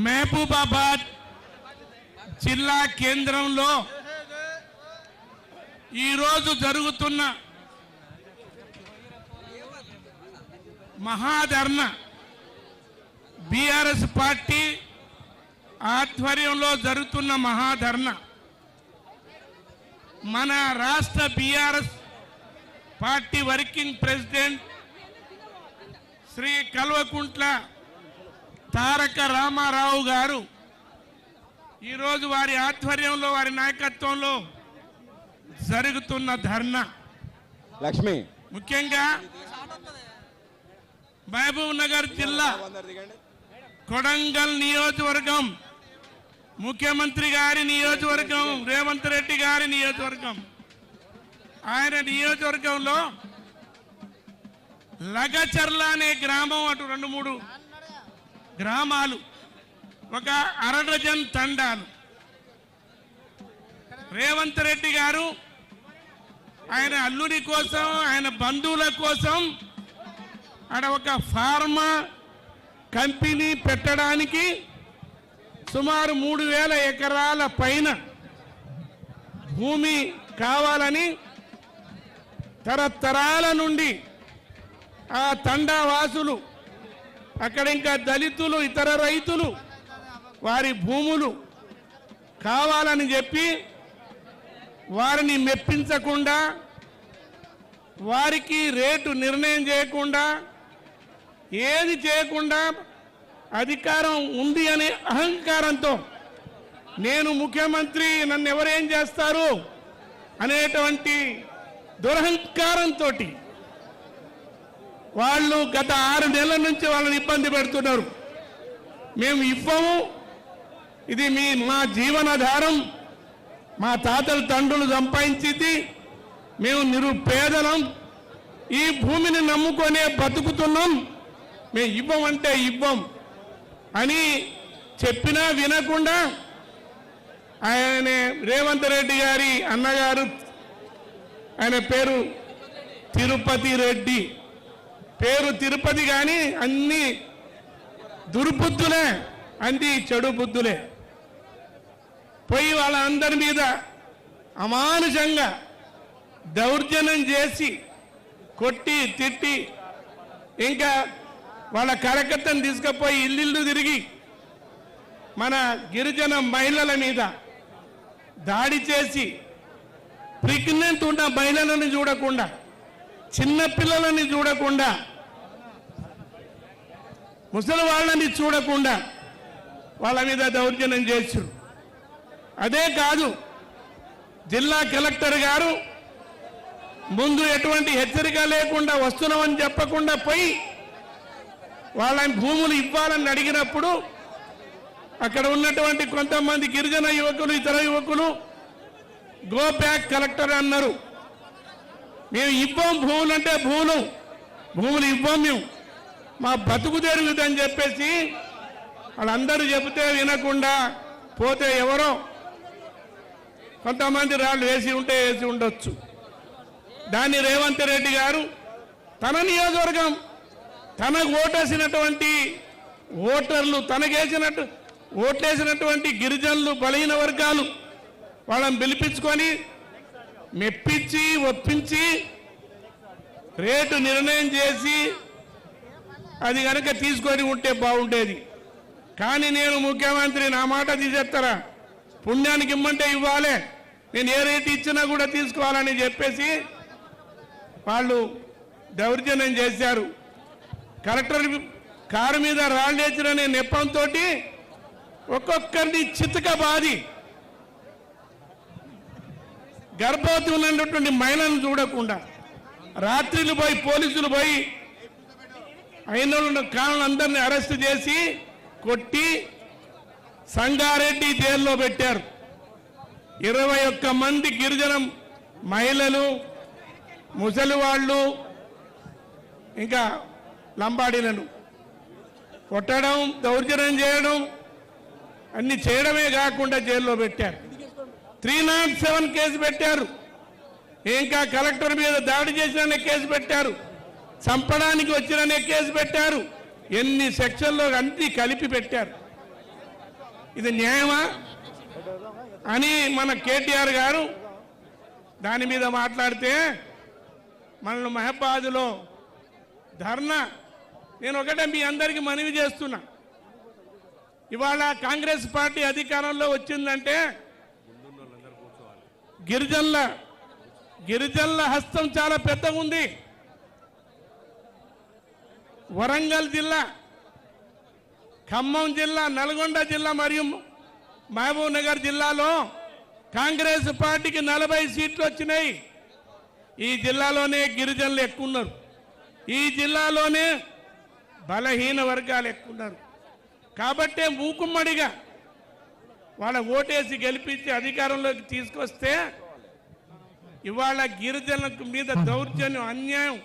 మహబూబాబాద్ జిల్లా కేంద్రంలో ఈరోజు జరుగుతున్న మహాధర్నా బీఆర్ఎస్ పార్టీ ఆధ్వర్యంలో జరుగుతున్న మహాధర్నా మన రాష్ట్ర BRS party working president Shri Kalvakuntla Taraka Rama Rao గారు ఈరోజు వారి ఆధ్వర్యంలో వారి నాయకత్వంలో జరుగుతున్న ధర్నా లక్ష్మి ముఖ్యంగా మహబూబ్ నగర్ జిల్లా కొడంగల్ నియోజకవర్గం ముఖ్యమంత్రి గారి నియోజకవర్గం రేవంత్ రెడ్డి గారి నియోజకవర్గం ఆయన నియోజకవర్గంలో లగచర్ల అనే గ్రామం అటు 2-3 గ్రామాలు ఒక అరడజన్ తండాలు రేవంత్ రెడ్డి గారు ఆయన అల్లుడి కోసం ఆయన బంధువుల కోసం ఆడ ఒక ఫార్మా కంపెనీ పెట్టడానికి సుమారు 3000 ఎకరాల పైన భూమి కావాలని తరతరాల నుండి ఆ తండావాసులు అక్కడ ఇంకా దళితులు ఇతర రైతులు వారి భూములు కావాలని చెప్పి వారిని మెప్పించకుండా వారికి రేటు నిర్ణయం చేయకుండా ఏది చేయకుండా అధికారం ఉంది అనే అహంకారంతో నేను ముఖ్యమంత్రి నన్ను ఎవరేం చేస్తారు అనేటువంటి దురహంకారంతో వాళ్ళు గత 6 నెలల నుంచి వాళ్ళని ఇబ్బంది పెడుతున్నారు. మేము ఇవ్వము, ఇది మా జీవనాధారం, మా తాతలు తండ్రులు సంపాదించింది, మేము నిరుపేదలం, ఈ భూమిని నమ్ముకొనే బతుకుతున్నాం, మేము ఇవ్వమంటే ఇవ్వం అని చెప్పినా వినకుండా ఆయన రేవంత్ రెడ్డి గారి అన్నగారు, ఆయన పేరు తిరుపతి రెడ్డి, పేరు తిరుపతి కానీ అన్ని దుర్బుద్ధులే, అన్ని చెడు బుద్ధులే, పోయి వాళ్ళందరి మీద అమానుషంగా దౌర్జన్యం చేసి కొట్టి తిట్టి ఇంకా వాళ్ళ కార్యకర్తను తీసుకుపోయి ఇల్లు తిరిగి మన గిరిజన మహిళల మీద దాడి చేసి ప్రెగ్నెంట్ ఉన్న మహిళలను చూడకుండా చిన్నపిల్లలని చూడకుండా ముసలి వాళ్ళని చూడకుండా వాళ్ళ మీద దౌర్జన్యం చేశారు. అదే కాదు, జిల్లా కలెక్టర్ గారు ముందు ఎటువంటి హెచ్చరిక లేకుండా వస్తున్నామని చెప్పకుండా పోయి వాళ్ళ భూములు ఇవ్వాలని అడిగినప్పుడు అక్కడ ఉన్నటువంటి కొంతమంది గిరిజన యువకులు ఇతర యువకులు గో బ్యాక్ కలెక్టర్ అన్నారు. మేము ఇవ్వం, భూములు అంటే భూములు ఇవ్వం, మేము మా బతుకు తెరుగుదని చెప్పేసి వాళ్ళందరూ చెబితే వినకుండా పోతే ఎవరో కొంతమంది రాళ్ళు వేసి ఉండొచ్చు. దాన్ని రేవంత్ రెడ్డి గారు తన నియోజకవర్గం తనకు ఓటేసినటువంటి ఓటర్లు, తనకేసినట్టు ఓట్లేసినటువంటి గిరిజనులు, బలహీన వర్గాలు వాళ్ళని పిలిపించుకొని మెప్పించి ఒప్పించి రేటు నిర్ణయం చేసి అది కనుక తీసుకొని ఉంటే బాగుండేది. కానీ నేను ముఖ్యమంత్రి, నా మాట తీసేస్తారా, పుణ్యానికి ఇమ్మంటే ఇవ్వాలి, నేను ఏ రేటు ఇచ్చినా కూడా తీసుకోవాలని చెప్పేసి వాళ్ళు దౌర్జన్యం చేశారు. కలెక్టర్ కారు మీద రాళ్ళేసిన నెప్పంతో ఒక్కొక్కరిని చితక బాది గర్భవతి ఉన్నటువంటి మహిళలను చూడకుండా రాత్రిలు పోయి పోలీసులు పోయి అయిన కాళ్ళందరినీ అరెస్ట్ చేసి కొట్టి సంగారెడ్డి జైల్లో పెట్టారు. 21 మంది గిరిజన మహిళలు, ముసలి వాళ్ళు, ఇంకా లంబాడీలను కొట్టడం, దౌర్జన్యం చేయడం అన్ని చేయడమే కాకుండా జైల్లో పెట్టారు. 307 కేసు పెట్టారు. ఇంకా కలెక్టర్ మీద దాడి చేసిన కేసు పెట్టారు, చంపడానికి వచ్చిన కేసు పెట్టారు, ఎన్ని సెక్షన్లో అన్ని కలిపి పెట్టారు. ఇది న్యాయమా అని మన కేటీఆర్ గారు దాని మీద మాట్లాడితే మనల్ని మహబాద్లో ధర్నా. నేను ఒకటే మీ అందరికీ మనవి చేస్తున్నా, ఇవాళ కాంగ్రెస్ పార్టీ అధికారంలో వచ్చిందంటే గిరిజనుల హస్తం చాలా పెద్దగా ఉంది. వరంగల్ జిల్లా, ఖమ్మం జిల్లా, నల్గొండ జిల్లా మరియు మహబూబ్ నగర్ జిల్లాలో కాంగ్రెస్ పార్టీకి 40 సీట్లు వచ్చినాయి. ఈ జిల్లాలోనే గిరిజనులు ఎక్కువ ఉన్నారు, ఈ జిల్లాలోనే బలహీన వర్గాలు ఎక్కువ ఉన్నారు. కాబట్టే మూకుమ్మడిగా వాళ్ళ ఓటేసి గెలిపించి అధికారంలోకి తీసుకొస్తే ఇవాళ గిరిజనుల మీద దౌర్జన్యం, అన్యాయం